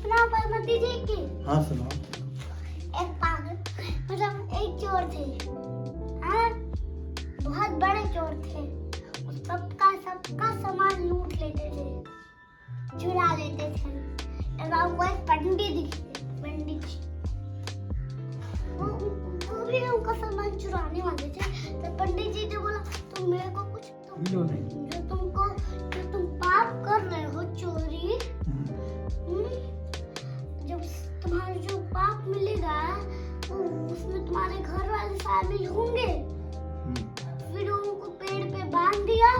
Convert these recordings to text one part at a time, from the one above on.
सुना बासमती जी की? हाँ सुनो। एक पागल मतलब एक चोर थे, हाँ बहुत बड़े चोर थे। वो सबका सामान लूट लेते थे, चुरा लेते थे। और वो एक पंडित जी वो भी उनका सामान चुराने वाले थे। तो पंडित जी ने बोला तुम मेरे को कुछ जो तुम पाप कर रहे हो चोरी, जब तुम्हारा जो पाप मिलेगा तो उसमें तुम्हारे घर वाले शामिल होंगे। फिर उनको पेड़ पे बांध दिया।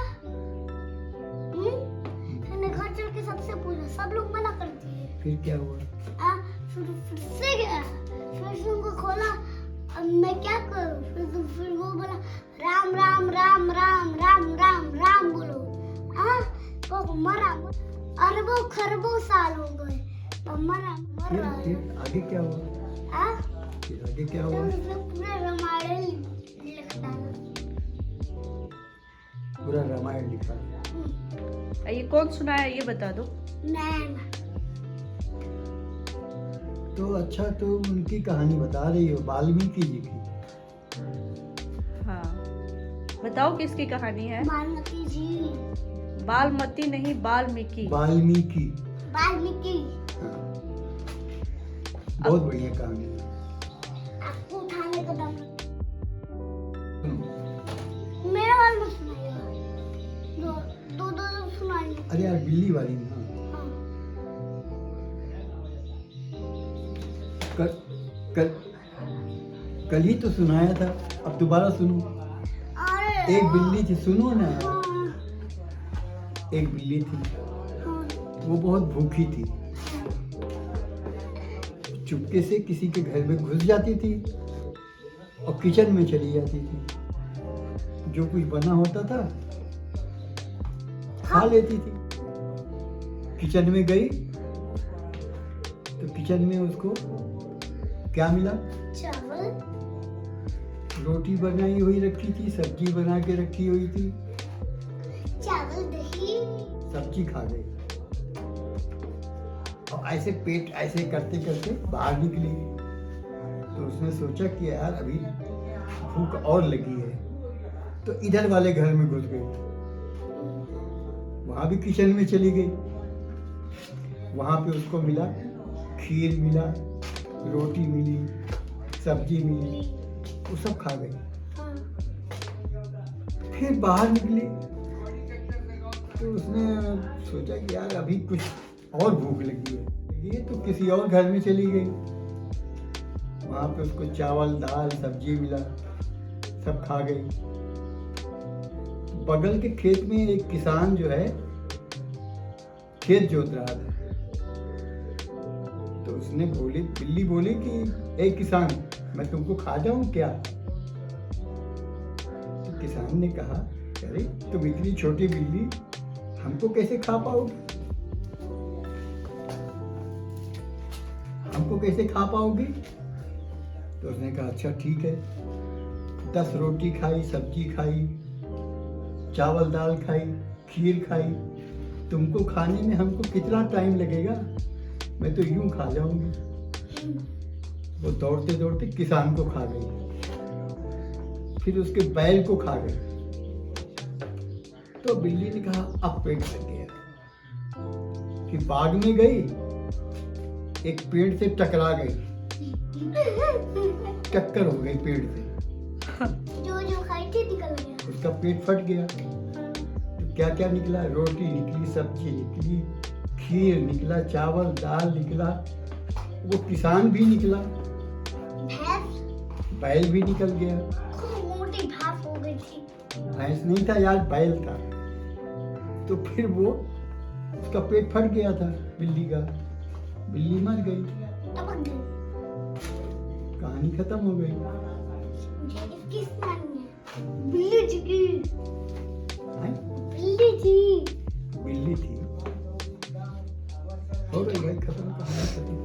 फिर घर चल के सबसे पूछा, सब लोग मना कर दिए। फिर क्या हुआ? फिर से गया, फिर उनको खोला, अब मैं क्या करूं? फिर वो बोला राम राम राम राम राम राम राम बोलो। वो मरा और वो खरबों साल हो गए तो मरा। फिर आगे क्या हुआ? फिर आगे क्या हुआ? पूरा रामायण लिखता है। पूरा रामायण लिखा। ये कौन सुनाया ये बता दो। मैम तो अच्छा, तो उनकी कहानी बता रही हो, वाल्मीकि जी की। हाँ बताओ किसकी कहानी है? बासमती जी। बालमती नहीं, वाल्मीकि। वाल्मीकि। वाल्मीकि। हाँ। बहुत बढ़िया कहानी है। आपको उठाने का दम सुनो। मेरा वाल मत सुनाइएगा, दो सुनाइए। अरे यार बिल्ली वाली ना। हाँ। कल ही तो सुनाया था, अब दोबारा सुनो। अरे एक बिल्ली थी, सुनो ना। हाँ, एक बिल्ली थी, हाँ, वो बहुत भूखी थी। चुपके से किसी के घर में घुस जाती थी और किचन में चली जाती थी। जो कुछ बना होता था खा लेती थी। किचन में गई तो किचन में उसको क्या मिला? चावल, रोटी बनाई हुई रखी थी, सब्जी बना के रखी हुई थी। चावल दही। सब्जी खा गई और ऐसे पेट ऐसे करते करते बाहर निकली। तो उसने सोचा कि यार अभी भूख और लगी है, तो इधर वाले घर में घुस गई। वहां भी किचन में चली गई। वहां पे उसको मिला, खीर मिला, रोटी मिली, सब्जी मिली, वो सब खा गई। हाँ, फिर बाहर निकली तो उसने सोचा कि यार अभी कुछ और भूख लगी है। ये तो किसी और घर में चली गई। वहां पे उसको चावल दाल सब्जी मिला, सब खा गई। बगल के खेत में एक किसान जो है खेत जोत रहा था। तो उसने बिल्ली बोली कि ए किसान, मैं तुमको खा जाऊं क्या? तो किसान ने कहा, अरे तुम इतनी छोटी बिल्ली हमको कैसे खा पाओगी? हमको कैसे खा पाओगी? तो उसने कहा अच्छा ठीक है। 10 रोटी खाई, सब्जी खाई, चावल दाल खाई, खीर खाई। तुमको खाने में हमको कितना टाइम लगेगा? मैं तो यूं खा जाऊंगी। वो दौड़ते दौड़ते किसान को खा गई, फिर उसके बैल को खा गई। तो बिल्ली ने कहा अब पेट भर गया। फिर बाग में गई, एक पेड़ से टकरा गई, टक्कर हो गई पेड़ से। जो खाई थी निकल गया। उसका पेट फट गया। तो क्या क्या निकला? रोटी निकली, सब्जी निकली, खीर निकला, चावल दाल निकला, वो किसान भी निकला, बैल भी निकल गया। मोटी भाप हो गई थी। भैंस नहीं था यार, बैल था। तो फिर वो उसका पेट फट गया था बिल्ली का, बिल्ली मर गई। टपक गई। कहानी खत्म हो गई। इसकी कहानी है बिल्ली जी की। हैं? बिल्ली थी। बिल्ली थी। हो गई भाई, खत्म कहानी खत्म।